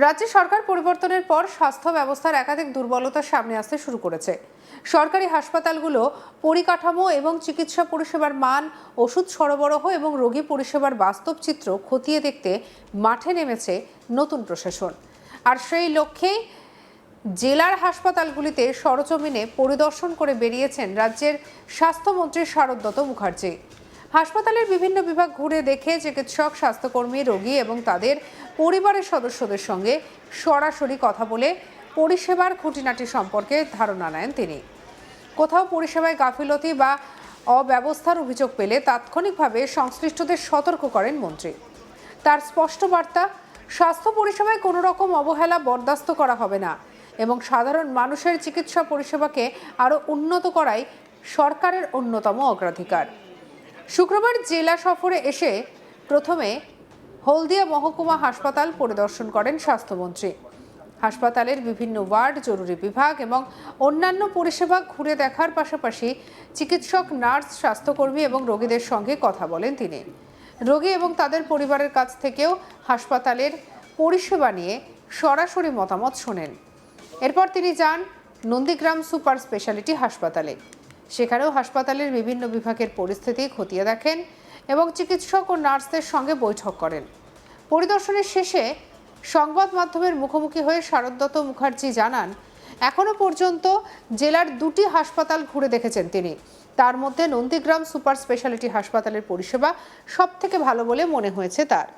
রাজ্য সরকার পরিবর্তনের পর স্বাস্থ্য ব্যবস্থার একাধিক দুর্বলতার সামনে আসতে শুরু করেছে। সরকারি হাসপাতালগুলো পরিকাঠামো এবং চিকিৎসা পরিষেবার মান, ওষুধ সরবরাহ এবং রোগী পরিষেবার বাস্তব চিত্র খতিয়ে দেখতে মাঠে নেমেছে নতুন প্রশাসন। আর সেই লক্ষ্যেই জেলার হাসপাতালগুলিতে সরজমিনে পরিদর্শন করে বেরিয়েছেন রাজ্যের স্বাস্থ্যমন্ত্রী শারদত্ত মুখার্জি। হাসপাতালের বিভিন্ন বিভাগ ঘুরে দেখে চিকিৎসক, স্বাস্থ্যকর্মী, রোগী এবং তাদের পরিবারের সদস্যদের সঙ্গে সরাসরি কথা বলে পরিষেবার খুঁটিনাটি সম্পর্কে ধারণা নেন তিনি। কোথাও পরিষেবায় গাফিলতি বা অব্যবস্থার অভিযোগ পেলে তাৎক্ষণিকভাবে সংশ্লিষ্টদের সতর্ক করেন মন্ত্রী। তার স্পষ্ট বার্তা, স্বাস্থ্য পরিষেবায় কোনো রকম অবহেলা বরদাস্ত করা হবে না এবং সাধারণ মানুষের চিকিৎসা পরিষেবাকে আরও উন্নত করাই সরকারের অন্যতম অগ্রাধিকার। শুক্রবার জেলা সফরে এসে প্রথমে হলদিয়া মহকুমা হাসপাতাল পরিদর্শন করেন স্বাস্থ্যমন্ত্রী। হাসপাতালের বিভিন্ন ওয়ার্ড, জরুরি বিভাগ এবং অন্যান্য পরিষেবা ঘুরে দেখার পাশাপাশি চিকিৎসক, নার্স, স্বাস্থ্যকর্মী এবং রোগীদের সঙ্গে কথা বলেন তিনি। রোগী এবং তাদের পরিবারের কাছ থেকেও হাসপাতালের পরিষেবা নিয়ে সরাসরি মতামত শোনেন। এরপর তিনি যান নন্দীগ্রাম সুপার স্পেশালিটি হাসপাতালে। সেখানেও হাসপাতালের বিভিন্ন বিভাগের পরিস্থিতি খতিয়ে দেখেন এবং চিকিৎসক ও নার্সদের সঙ্গে বৈঠক করেন। পরিদর্শনের শেষে সংবাদ মাধ্যমের মুখোমুখি হয়ে শারদত্ত মুখার্জি জানান, এখনো পর্যন্ত জেলার 2টি হাসপাতাল ঘুরে দেখেছেন তিনি। তার মধ্যে নন্দীগ্রাম সুপার স্পেশালিটি হাসপাতালের পরিষেবা সবথেকে ভালো বলে মনে হয়েছে তার।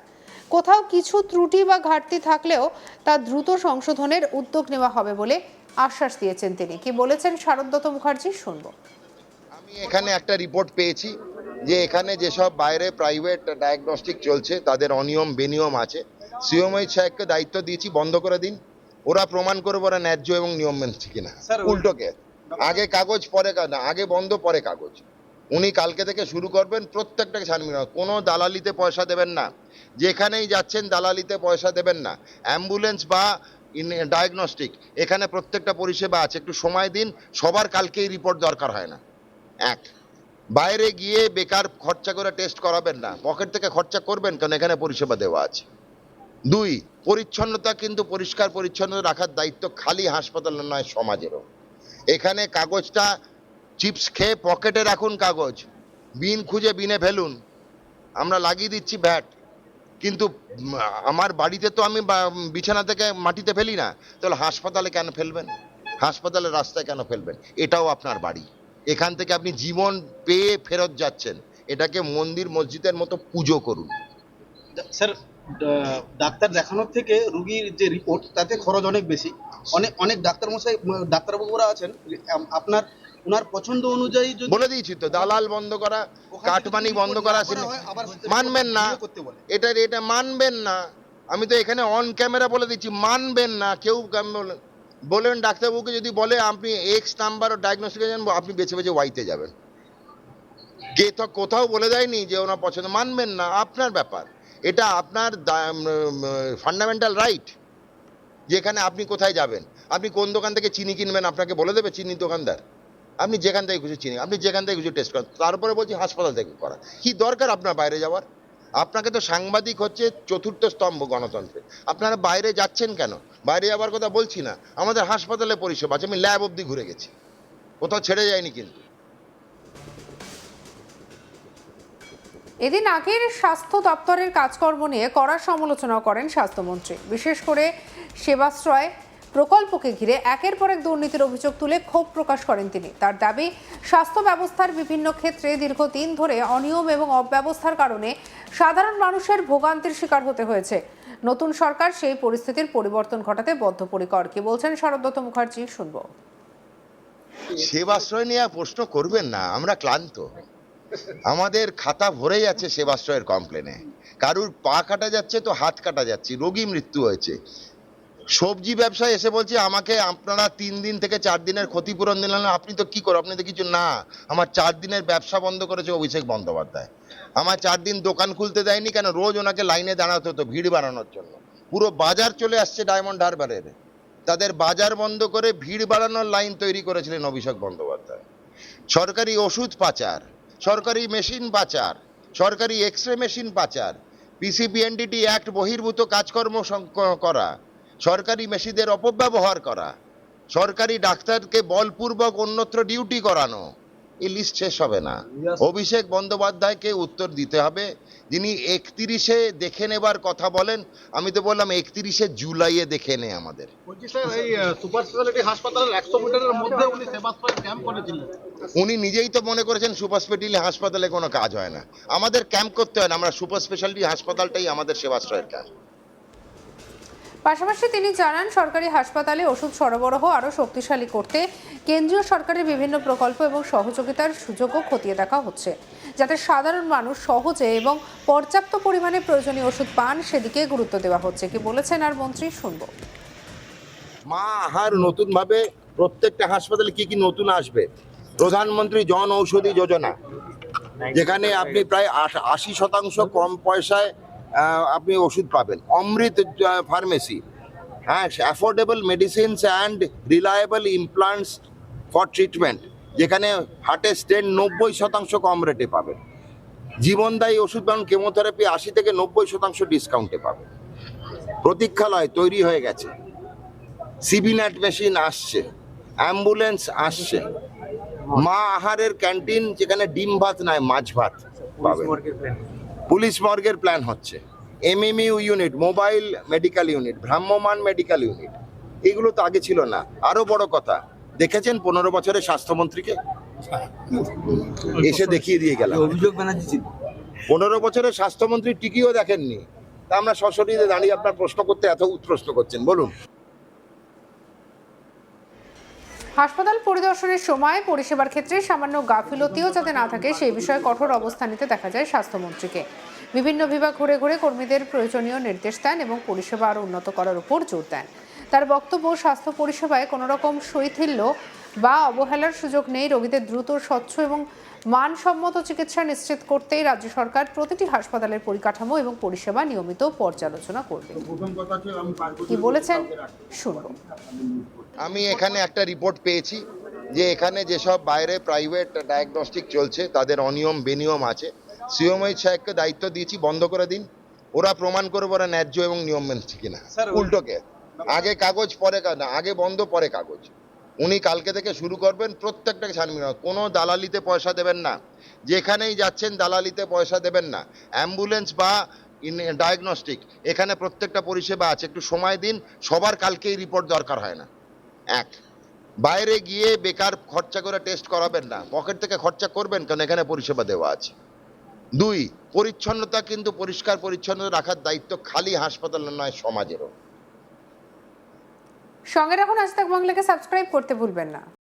কোথাও কিছু ত্রুটি বা ঘাটতি থাকলেও তা দ্রুত সংশোধনের উদ্যোগ নেওয়া হবে বলে আশ্বাস দিয়েছেন তিনি। কি বলেছেন শারদত্ত মুখার্জি, শুনবো। আমি এখানে একটা রিপোর্ট পেয়েছি যে এখানে যেসব বাইরে প্রাইভেট ডায়াগনস্টিক চলছে তাদের অনিয়ম বেনিয়ম আছে। সিওমই সাহেবকে দায়িত্ব দিয়েছি, বন্ধ করে দিন। ওরা প্রমাণ করবে ওরা ন্যায্য এবং নিয়ম মেনছে কিনা। উল্টোকে আগে কাগজ পরে না, আগে বন্ধ পরে কাগজ। উনি কালকে থেকে শুরু করবেন, প্রত্যেকটাকে ছাড়বেন না। কোনো দালালিতে পয়সা দেবেন না, যেখানেই যাচ্ছেন দালালিতে পয়সা দেবেন না। অ্যাম্বুলেন্স বা ডায়াগনস্টিক এখানে প্রত্যেকটা পরিষেবা আছে, একটু সময় দিন। সবার কালকেই রিপোর্ট দরকার হয় না। এক, বাইরে গিয়ে বেকার খরচা করে টেস্ট করাবেন না, পকেট থেকে খরচা করবেন কারণ এখানে পরিষেবা দেওয়া আছে। 2, পরিচ্ছন্নতা কিন্তু পরিষ্কার পরিচ্ছন্ন রাখার দায়িত্ব খালি হাসপাতালের নয়, সমাজেরও। এখানে কাগজটা চিপস খেয়ে পকেটে রাখুন, কাগজ বিন খুঁজে বিনে ফেলুন। আমরা লাগিয়ে দিচ্ছি ভ্যাট, কিন্তু আমার বাড়িতে তো আমি বিছানা থেকে মাটিতে ফেলি না, তাহলে হাসপাতালে কেন ফেলবেন? হাসপাতালের রাস্তায় কেন ফেলবেন? এটাও আপনার বাড়ি, এখান থেকে আপনি জীবন পেয়ে ফেরত যাচ্ছেন। এটাকে মন্দির মসজিদের মতো পুজো করুন। স্যার, ডাক্তার দেখানোর থেকে রোগীর যে রিপোর্ট তাতে খরচ অনেক বেশি। অনেক ডাক্তারবাবুরা আছেন, আপনার ওনার পছন্দ অনুযায়ী বলে দিয়েছি তো, দালাল বন্ধ করা, কাটমানি বন্ধ করা। মানবেন না, এটা মানবেন না। আমি তো এখানে অন ক্যামেরা বলে দিচ্ছি, মানবেন না কেউ। বলেন ডাক্তারবাবুকে যদি বলে আপনি এক্স নাম্বার ডায়াগনোস্টিক জানবো, আপনি বেছে বেছে ওয়াইতে যাবেন। কে তো কোথাও বলে দেয়নি যে ওনার পছন্দ। মানবেন না, আপনার ব্যাপার। এটা আপনার ফান্ডামেন্টাল রাইট, যেখানে আপনি কোথায় যাবেন। আপনি কোন দোকান থেকে চিনি কিনবেন আপনাকে বলে দেবে চিনি দোকানদার? আপনি যেখান থেকে খুশি চিনি, আপনি যেখান থেকে খুশি টেস্ট করেন। তারপরে বলছি হাসপাতাল থেকে করা কি দরকার আপনার বাইরে যাওয়ার? আপনাকে তো সাংবাদিক হচ্ছে চতুর্থ স্তম্ভ গণতন্ত্রে। আপনারা বাইরে যাচ্ছেন কেন? বাইরে যাওয়ার কথা বলছি না, আমাদের হাসপাতালে পরিষেবা আছে। আমি ল্যাব অবধি ঘুরে গেছি, কোথাও ছেড়ে যায়নি। কিন্তু এদিন আগের স্বাস্থ্য দপ্তরের কাজকর্ম নিয়ে কড়া সমালোচনা করেন স্বাস্থ্যমন্ত্রী। বিশেষ করে সেবাশ্রয় প্রকল্পকে ঘিরে একের পর এক দুর্নীতির অভিযোগ তুলে ক্ষোভ প্রকাশ করেন তিনি। তার দাবি, স্বাস্থ্য ব্যবস্থার বিভিন্ন ক্ষেত্রে দীর্ঘদিন ধরে অনিয়ম এবং অব্যবস্থার কারণে সাধারণ মানুষের ভোগান্তির শিকার হতে হয়েছে। নতুন সরকার সেই পরিস্থিতির পরিবর্তন ঘটাতে বদ্ধপরিকর। কি বলছেন শারদত্ত মুখার্জি, শুনবো। সেবাশ্রয় নিয়ে প্রশ্ন করবেন না, আমরা ক্লান্ত। আমাদের খাতা ভরে যাচ্ছে সেবাশ্রয়ের কমপ্লেনে। কারুর পা কাটা যাচ্ছে তো হাত কাটা যাচ্ছে, রোগী মৃত্যু হয়েছে। সবজি ব্যবসায় এসে বলছে আমাকে আপনারা 3 দিন থেকে 4 দিনের ক্ষতিপূরণ দিলেন। আপনি তো কি করো? আপনি তো কিছু না। আমার 4 দিনের ব্যবসা বন্ধ করেছে অভিষেক বন্দ্যোপাধ্যায়। আমার 4 দিন দোকান খুলতে দেয়নি কেন? রোজ ওনাকে লাইনে দাঁড়াতে হতো ভিড় বাড়ানোর জন্য। পুরো বাজার চলে আসছে ডায়মন্ড হারবারের। তাদের বাজার বন্ধ করে ভিড় বাড়ানোর লাইন তৈরি করেছিলেন অভিষেক বন্দ্যোপাধ্যায়। সরকারি ওষুধ পাচার, সরকারি মেশিন পাচার, সরকারি এক্স রে মেশিন পাচার, পিসিপিএনডিটি অ্যাক্ট বহির্ভূত কাজকর্ম করা, সরকারি মেশিনদের অপব্যবহার করা, সরকারি ডাক্তারকে বলপূর্বক অন্যত্র ডিউটি করানো, এই লিস্ট শেষ হবে না। অভিষেক বন্দ্যোপাধ্যায়কে উত্তর দিতে হবে, যিনি 31-এ দেখে নেবার কথা বলেন। আমি তো বললাম 31-এ জুলাইয়ে দেখে নে আমাদের। বলছি স্যার, এই সুপার স্পেশালিটি হাসপাতালের 100 মিটারের মধ্যে উনি সেবাশ্রয় ক্যাম্প করেছিলেন। উনি নিজেই তো মনে করেছেন সুপার স্পেশালিটি হাসপাতালে কোনো কাজ হয় না। আমাদের ক্যাম্প করতে হয় না, আমরা সুপার স্পেশালিটি হাসপাতালটাই আমাদের সেবাশ্রয়ের কাজ। পাশাপাশি তিনি জানান, সরকারি হাসপাতালে ওষুধ সরবরাহ আরও শক্তিশালী করতে কেন্দ্রীয় সরকারের বিভিন্ন প্রকল্প এবং সহযোগিতার সুযোগও খতিয়ে দেখা হচ্ছে, যাতে সাধারণ মানুষ সহজে এবং পর্যাপ্ত পরিমাণে প্রয়োজনীয় ওষুধ পান সেদিকে গুরুত্ব দেওয়া হচ্ছে। কি বলেছেন আর মন্ত্রী, শুনবো। মা আহার নতুন ভাবে প্রত্যেকটা হাসপাতালে কি কি নতুন আসবে, প্রধানমন্ত্রী জন ঔষধি যোজনা, যেখানে আপনি প্রায় 80% কম পয়সায় আপনি ওষুধ পাবেন। অমৃত ফার্মেসি, হ্যাঁ, affordable medicines and reliable implants for treatment, যেখানে হার্টের স্টেন্ট 90% কম রেটে পাবেন। জীবনদায়ী ওষুধ পান, কেমোথেরাপি 80 থেকে 90% ডিসকাউন্টে পাবেন। প্রতীক্ষালয় তৈরি হয়ে গেছে, সিবিন্যাট মেশিন আসছে, অ্যাম্বুলেন্স আসছে, মা আহারের ক্যান্টিন, যেখানে ডিম ভাত নয় মাছ ভাত পাবেন। পুলিশ মর্গের প্ল্যান হচ্ছে, MMU unit, mobile medical unit, ভ্রাম্যমান মেডিকেল ইউনিট, এগুলো তো আগে ছিল না। আরো বড় কথা, দেখেছেন 15 বছরের স্বাস্থ্যমন্ত্রীকে? এসে দেখিয়ে দিয়ে গেলাম। অভিযোগ ব্যানার্জি ছিল 15 বছরের স্বাস্থ্যমন্ত্রী টিকিও দেখেননি, তা আমরা সশরীরে দাঁড়িয়ে আপনার প্রশ্ন করতে এত প্রশ্ন করছেন, বলুন। হাসপাতাল পরিদর্শনের সময় পরিষেবার ক্ষেত্রে সামান্য গাফিলতিও যাতে না থাকে সেই বিষয়ে কঠোর অবস্থান নিতে দেখা যায় স্বাস্থ্যমন্ত্রীকে। বিভিন্ন বিভাগ ঘুরে ঘুরে কর্মীদের প্রয়োজনীয় নির্দেশ দেন এবং পরিষেবা আরও উন্নত করার উপর জোর দেন। তার বক্তব্য, স্বাস্থ্য পরিষেবায় কোনো রকম শৈথিল্য বা অবহেলার সুযোগ নেই। রোগীদের দ্রুত, স্বচ্ছ এবং মানসম্মত চিকিৎসা নিশ্চিত করতেই রাজ্য সরকার প্রতিটি হাসপাতালের পরিকাঠামো এবং পরিষেবা নিয়মিত পর্যালোচনা করবে। কি বলেছেন, শুনবো। আমি এখানে একটা রিপোর্ট পেয়েছি যে এখানে যেসব বাইরে প্রাইভেট ডায়াগনস্টিক চলছে তাদের অনিয়ম বেনিয়ম আছে। সিওমই সাহেবকে দায়িত্ব দিয়েছি, বন্ধ করে দিন। ওরা প্রমাণ করবে ওরা ন্যায্য এবং নিয়ম মেনছে কিনা। উল্টোকে আগে কাগজ পরে না, আগে বন্ধ পরে কাগজ। উনি কালকে থেকে শুরু করবেন, প্রত্যেকটাকে ছাড়বেন না, কোনো দালালিতে পয়সা দেবেন না, যেখানেই যাচ্ছেন দালালিতে পয়সা দেবেন না। অ্যাম্বুলেন্স বা ডায়াগনস্টিক, এখানে প্রত্যেকটা পরিষেবা আছে, একটু সময় দিন। সবার কালকেই রিপোর্ট দরকার হয় না। এক, বাইরে গিয়ে বেকার খরচা করে টেস্ট করাবেন না, পকেট থেকে খরচা করবেন কারণ এখানে পরিষেবা দেওয়া আছে। দুই, পরিচ্ছন্নতা কিন্তু পরিষ্কার পরিচ্ছন্নতা রাখার দায়িত্ব খালি হাসপাতালের নয়, সমাজেরও। সঙ্গে রাখুন আজ তাক বাংলাকে, সাবস্ক্রাইব করতে ভুলবেন না।